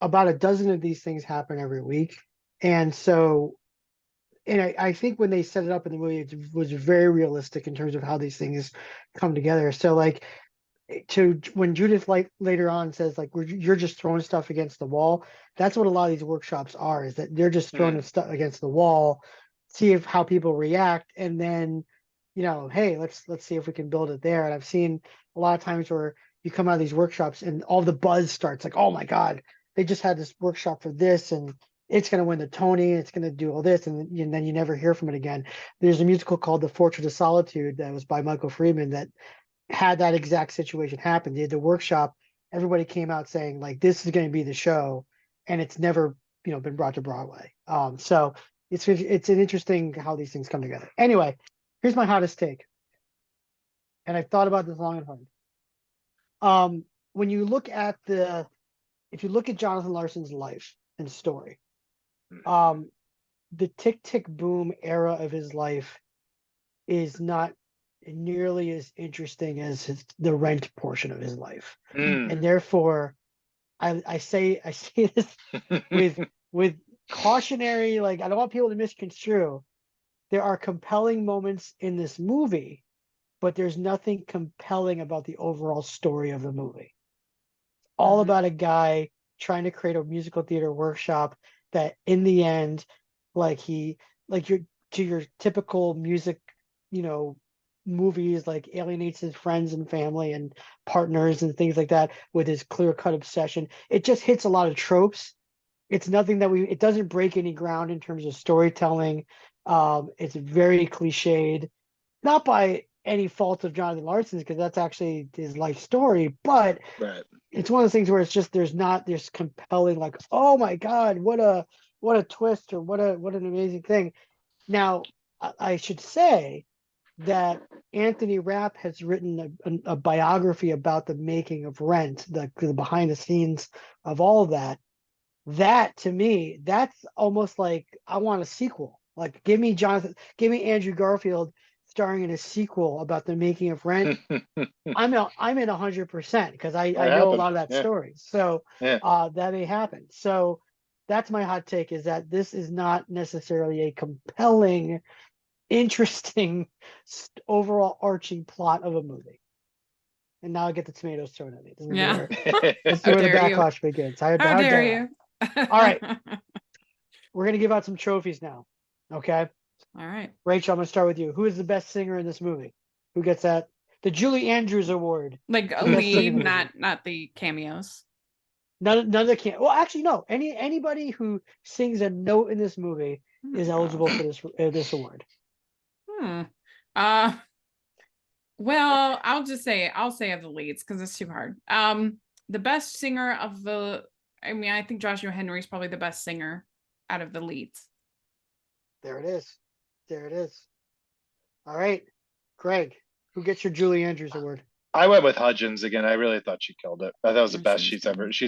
about a dozen of these things happen every week. And so, and I think when they set it up in the movie, it was very realistic in terms of how these things come together. So like to when Judith like later on says like you're just throwing stuff against the wall, that's what a lot of these workshops are, is that they're just throwing stuff against the wall, see if how people react, and then hey, let's see if we can build it there. And I've seen a lot of times where you come out of these workshops and all the buzz starts like, oh my God, they just had this workshop for this and it's going to win the Tony, it's going to do all this, and then you never hear from it again. There's a musical called The Fortress of Solitude that was by Michael Friedman that had that exact situation happen. They did the workshop, everybody came out saying like this is going to be the show, and it's never been brought to Broadway. So it's an interesting how these things come together. Anyway, here's my hottest take, and I've thought about this long and hard. When you look at if you look at Jonathan Larson's life and story, the Tick Tick Boom era of his life is not nearly as interesting as the Rent portion of his life, and therefore, I say this with cautionary, like I don't want people to misconstrue. There are compelling moments in this movie, but there's nothing compelling about the overall story of the movie. It's all about a guy trying to create a musical theater workshop that in the end, like your typical music, movies, like alienates his friends and family and partners and things like that with his clear-cut obsession. It just hits a lot of tropes. It's nothing that it doesn't break any ground in terms of storytelling. It's very cliched, not by any fault of Jonathan Larson's, because that's actually his life story, but it's one of those things where it's just there's not this compelling, like, oh my God, what a twist, or what an amazing thing. Now, I should say that Anthony Rapp has written a biography about the making of Rent, the behind the scenes of all of that. That to me, that's almost like I want a sequel. Like give me Andrew Garfield starring in a sequel about the making of Rent. I'm in 100% because I know a lot of that story. So that may happen. So that's my hot take, is that this is not necessarily a compelling, interesting overall arching plot of a movie. And now I get the tomatoes thrown at me. This is where the backlash begins. How dare you? All right. We're going to give out some trophies now. Okay. All right. Rachel, I'm going to start with you. Who is the best singer in this movie? Who gets that? The Julie Andrews Award. Like a lead, not the cameos. None of the well, actually, no. Anybody who sings a note in this movie is eligible for this award. Well, I'll say of the leads because it's too hard. The best singer of I think Joshua Henry is probably the best singer out of the leads. There it is. All right, Greg, who gets your Julie Andrews Award? I went with Hudgens again. I really thought she killed it. That was the best she's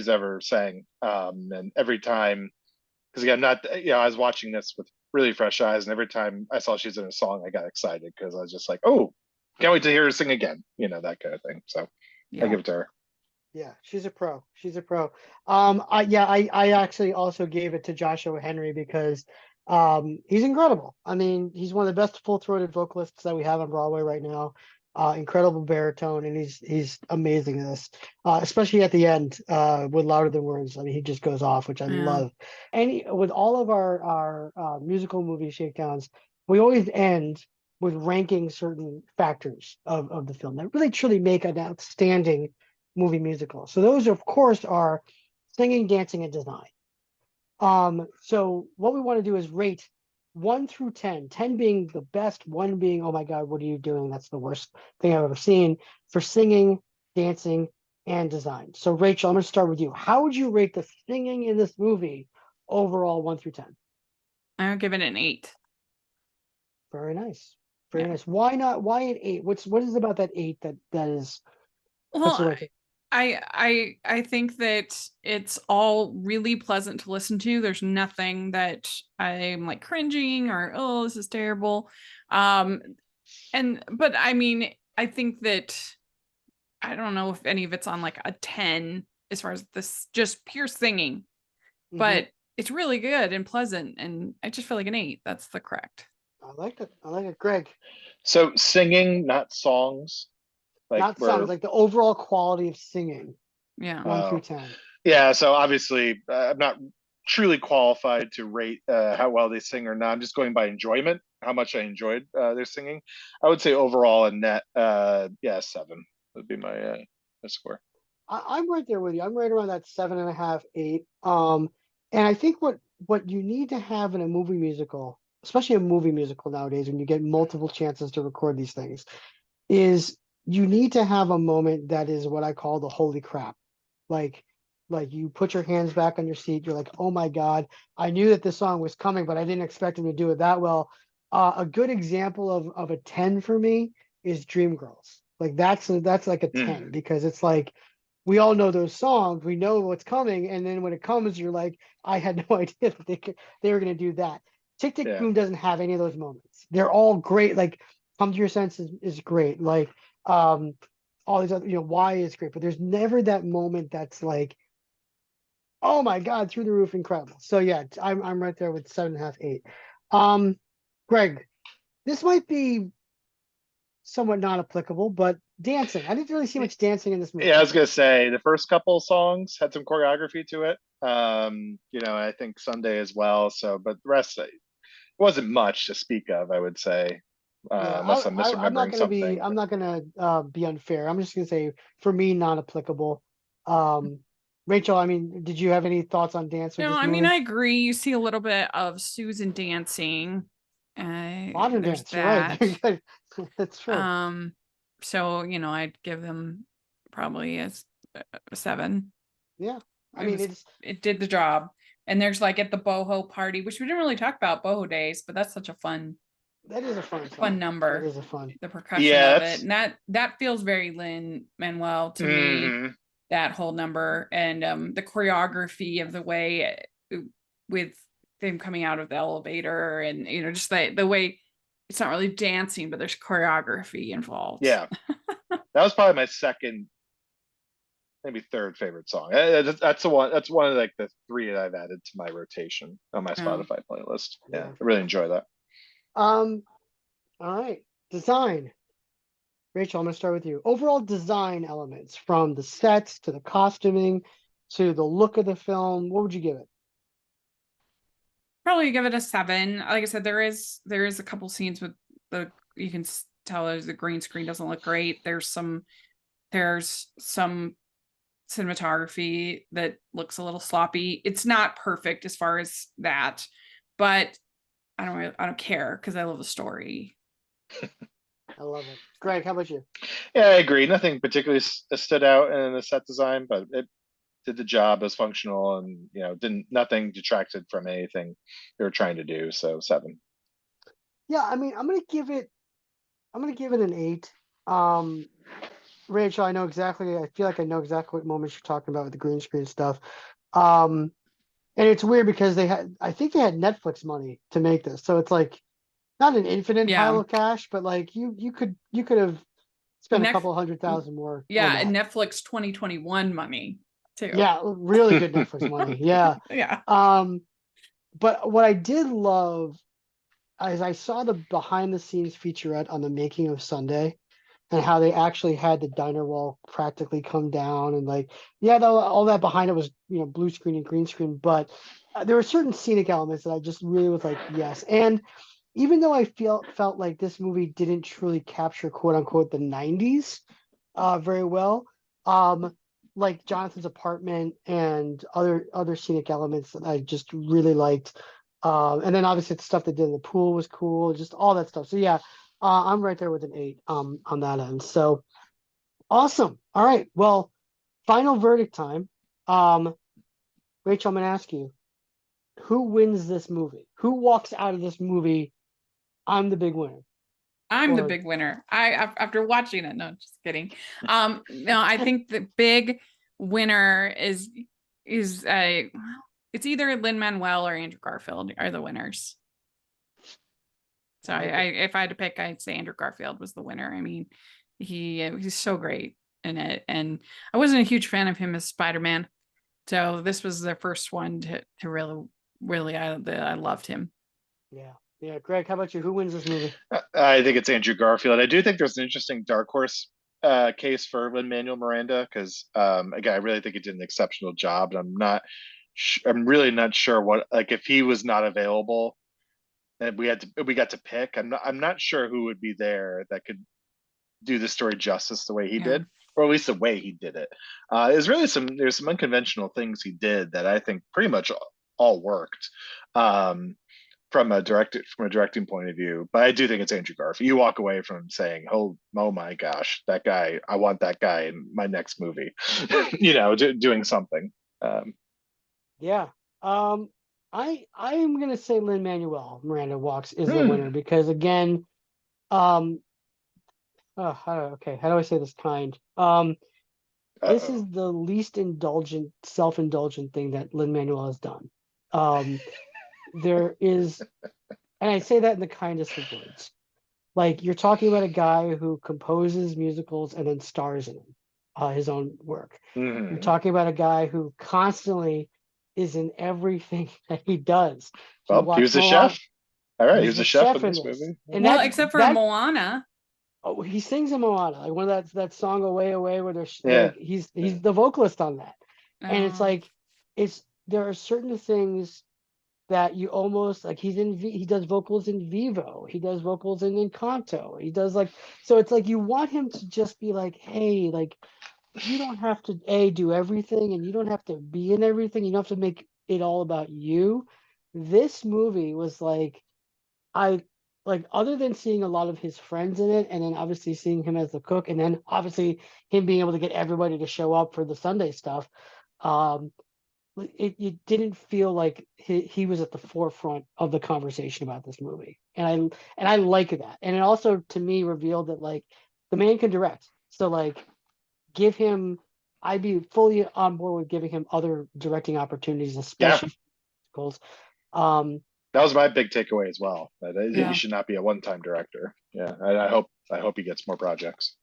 ever sang. And every time, because again, I was watching this with really fresh eyes, and every time I saw she's in a song, I got excited because I was just like, oh, can't wait to hear her sing again. That kind of thing. So I give it to her. Yeah, she's a pro. I actually also gave it to Joshua Henry because he's incredible. I mean, he's one of the best full-throated vocalists that we have on Broadway right now. Incredible baritone, and he's amazing in this, especially at the end with Louder Than Words. I mean, he just goes off, which I love. And with all of our musical movie shakedowns, we always end with ranking certain factors of the film that really truly make an outstanding movie musical. So those, of course, are singing, dancing, and design. So what we want to do is rate 1 through 10, 10 being the best, 1 being, oh my God, what are you doing? That's the worst thing I've ever seen, for singing, dancing, and design. So Rachel, I'm going to start with you. How would you rate the singing in this movie overall, 1 through 10? I'll give it an 8. Very nice. Very nice. Why not? Why an 8? What is it about that 8 that is? Well, I think that it's all really pleasant to listen to. There's nothing that I'm like cringing or, oh, this is terrible. But I mean, I think that I don't know if any of it's on like a 10 as far as this just pure singing, but it's really good and pleasant, and I just feel like an 8. That's the correct. I like it. I like it, Greg. So singing, not songs. Not songs, like the overall quality of singing. Yeah. 1 through 10. Yeah. So obviously, I'm not truly qualified to rate how well they sing or not. I'm just going by enjoyment, how much I enjoyed their singing. I would say overall a net, 7 would be my score. I'm right there with you. I'm right around that 7.5, 8. And I think what you need to have in a movie musical, especially a movie musical nowadays, when you get multiple chances to record these things, is you need to have a moment that is what I call the holy crap. Like you put your hands back on your seat. You're like, oh my God, I knew that this song was coming, but I didn't expect him to do it that well. A good example of a 10 for me is Dreamgirls. Like that's like a 10 because it's like, we all know those songs. We know what's coming, and then when it comes, you're like, I had no idea that they were going to do that. Tick Tick Boom doesn't have any of those moments. They're all great. Like Come to Your Senses is great. Like all these other, Why is great, but there's never that moment that's like, oh my God, through the roof, incredible. So yeah, I'm right there with 7.5, 8. Greg, this might be somewhat not applicable, but dancing. I didn't really see much dancing in this movie. Yeah, I was gonna say the first couple songs had some choreography to it. I think Sunday as well. So, but the rest, it wasn't much to speak of, I would say, unless I'm misremembering something. I'm not gonna be unfair. I'm just gonna say, for me, not applicable. Rachel, I mean, did you have any thoughts on dance? No, I mean, I agree. You see a little bit of Susan dancing. Modern dance, that. You're right. That's true. So I'd give them probably a 7. Yeah, I mean, it did the job. And there's like at the boho party, which we didn't really talk about, boho days, but that's such a fun. That is a fun number. That is a fun. The percussion of it, and that feels very lin-manuel to me. That whole number and the choreography of the way with them coming out of the elevator, and just the way it's not really dancing, but there's choreography involved. Yeah, that was probably my second, maybe third favorite song. That's the one. That's one of like the 3 that I've added to my rotation on my Spotify playlist. Yeah, I really enjoy that. All right, design. Rachel, I'm going to start with you. Overall design elements, from the sets to the costuming to the look of the film, what would you give it? Probably give it a 7. Like I said, there is a couple scenes with you can tell the green screen doesn't look great. There's some cinematography that looks a little sloppy. It's not perfect as far as that, but I don't care because I love the story. I love it. Greg, how about you? Yeah, I agree. Nothing particularly stood out in the set design, but it did the job, as functional, and nothing detracted from anything they were trying to do. So 7. Yeah, I mean, I'm gonna give it an 8. Rachel, I feel like I know exactly what moments you're talking about with the green screen stuff. And it's weird because I think they had Netflix money to make this, so it's like not an infinite pile of cash, but like you could have spent a couple $100,000 more. Yeah, and Netflix 2021 money too. Yeah, really good Netflix money. Yeah. Yeah. But what I did love is I saw the behind the scenes featurette on the making of Sunday, and how they actually had the diner wall practically come down, and like, all that behind it was blue screen and green screen, but there were certain scenic elements that I just really was like, yes. And even though I felt like this movie didn't truly capture quote unquote the 90s very well, like Jonathan's apartment and other scenic elements that I just really liked, and then obviously the stuff they did in the pool was cool, just all that stuff. So yeah, I'm right there with an 8 on that end. So awesome. All right, well, final verdict time. Rachel, I'm gonna ask you, who wins this movie? Who walks out of this movie, I'm the big winner? I'm the big winner. After watching it, no, just kidding. No, I think the big winner is it's either Lin-Manuel or Andrew Garfield are the winners. So if I had to pick, I'd say Andrew Garfield was the winner. I mean, He's so great in it. And I wasn't a huge fan of him as Spider-Man. So this was the first one to really, I loved him. Yeah. Yeah. Greg, how about you? Who wins this movie? I think it's Andrew Garfield. I do think there's an interesting dark horse case for Lin-Manuel Miranda because again, I really think he did an exceptional job, and I'm really not sure what, like, if he was not available and we got to pick. I'm not sure who would be there that could do the story justice the way he did, or at least the way he did it. There's some unconventional things he did that I think pretty much all worked. From a directing point of view, but I do think it's Andrew Garfield. You walk away from saying, "Oh my gosh, that guy! I want that guy in my next movie." Doing something. Yeah. I am gonna say Lin-Manuel Miranda walks is the winner because again, how do I say this kind? This is the least self-indulgent thing that Lin-Manuel has done. There is, and I say that in the kindest of words. Like, you're talking about a guy who composes musicals and then stars in them, his own work. You're talking about a guy who constantly is in everything that he does. Well, he was a chef. All right, he was a chef in this movie. And except for Moana. Oh, he sings in Moana, like one of that song "Away Away," where like, he's the vocalist on that, and it's like there are certain things that you almost like he does vocals in Vivo, he does vocals in Encanto, he does so it's like you want him to just be like, hey, like, you don't have to do everything and you don't have to be in everything, you don't have to make it all about you. This movie was like, other than seeing a lot of his friends in it and then obviously seeing him as the cook and then obviously him being able to get everybody to show up for the Sunday stuff, it didn't feel like he was at the forefront of the conversation about this movie, and I like that. And it also to me revealed that like the man can direct, so like give him, I'd be fully on board with giving him other directing opportunities, especially musicals. That was my big takeaway as well, that he should not be a one-time director. I hope he gets more projects.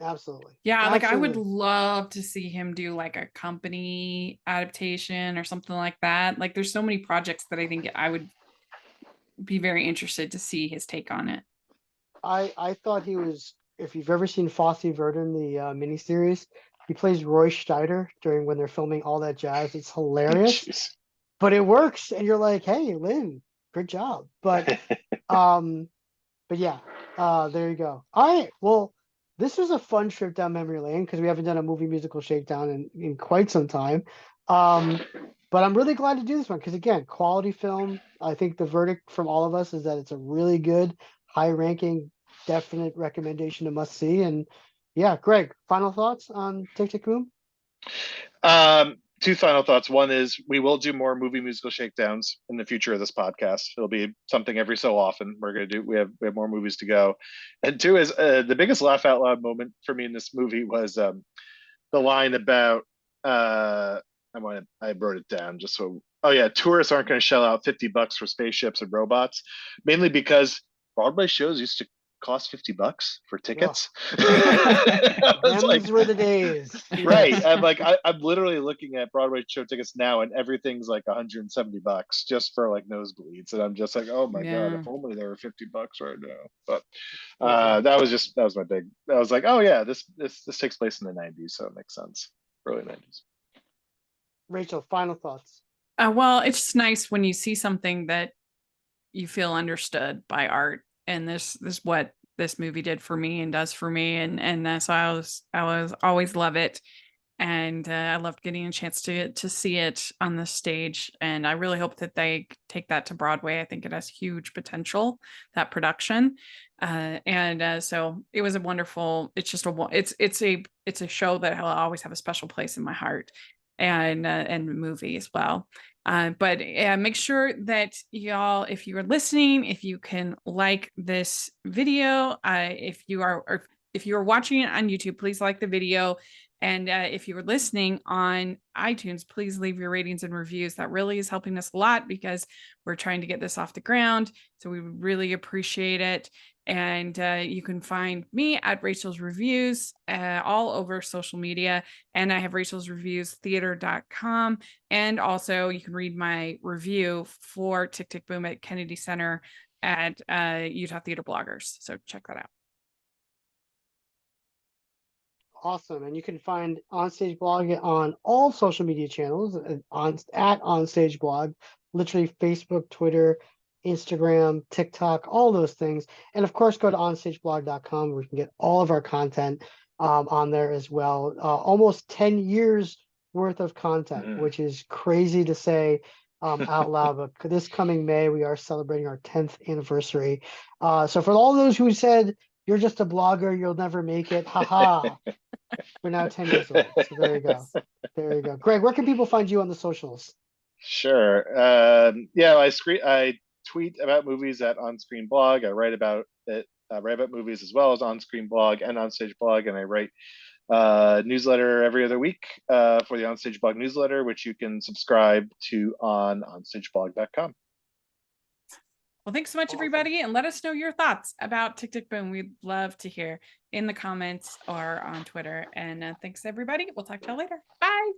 Absolutely. Like I would love to see him do like a company adaptation or something like that. Like there's so many projects that I think I would be very interested to see his take on it. I thought he was, if you've ever seen Fosse Verdon, the miniseries, he plays Roy Scheider when they're filming All That Jazz. It's hilarious. Jeez. But it works, and you're like, hey, Lin, good job. But yeah, there you go. All right, well, this was a fun trip down memory lane because we haven't done a movie musical shakedown in quite some time. But I'm really glad to do this one because, again, quality film. I think the verdict from all of us is that it's a really good, high-ranking, definite recommendation to must-see. And yeah, Greg, final thoughts on Tick Tick Boom? Two final thoughts. One is we will do more movie musical shakedowns in the future of this podcast. It'll be something every so often. We have more movies to go. And two is the biggest laugh out loud moment for me in this movie was the line about I wrote it down just so. Oh yeah, tourists aren't going to shell out $50 for spaceships and robots, mainly because Broadway shows used to cost $50 for tickets. Those were the days. Right. I'm literally looking at Broadway show tickets now and everything's like $170 just for like nosebleeds. And I'm just like, oh my God, if only there were $50 right now. But that was my big, I was like, oh yeah, this takes place in the 90s. So it makes sense. Early 90s. Rachel, final thoughts. Well, it's just nice when you see something that you feel understood by art. And this is what this movie did for me and does for me, and so I always love it, and I loved getting a chance to see it on the stage, and I really hope that they take that to Broadway. I think it has huge potential, that production, and so it was a wonderful. It's just it's a show that will always have a special place in my heart, and movie as well. But make sure that y'all, if you are listening, if you can like this video, if you are watching it on YouTube, please like the video And if you were listening on iTunes, please leave your ratings and reviews. That really is helping us a lot because we're trying to get this off the ground. So we would really appreciate it. And you can find me at Rachel's Reviews all over social media. And I have Rachel's Reviews theater.com. And also you can read my review for Tick, Tick, Boom at Kennedy Center at Utah Theater Bloggers. So check that out. Awesome. And you can find OnStage Blog on all social media channels at OnStage Blog, literally Facebook, Twitter, Instagram, TikTok, all those things. And of course, go to onstageblog.com where you can get all of our content on there as well. Almost 10 years worth of content, which is crazy to say out loud. But this coming May, we are celebrating our 10th anniversary. So for all those who said, you're just a blogger, you'll never make it, haha. We're now 10 years old. So there you go. There you go. Greg, where can people find you on the socials? Sure. Yeah, I tweet about movies at On-Screen Blog. I write about it. Write about movies as well as On-Screen Blog and OnStage Blog, and I write newsletter every other week for the OnStage Blog newsletter, which you can subscribe to on onstageblog.com. Well, thanks so much, everybody. And let us know your thoughts about Tick, Tick, Boom. We'd love to hear in the comments or on Twitter. And thanks, everybody. We'll talk to you later. Bye.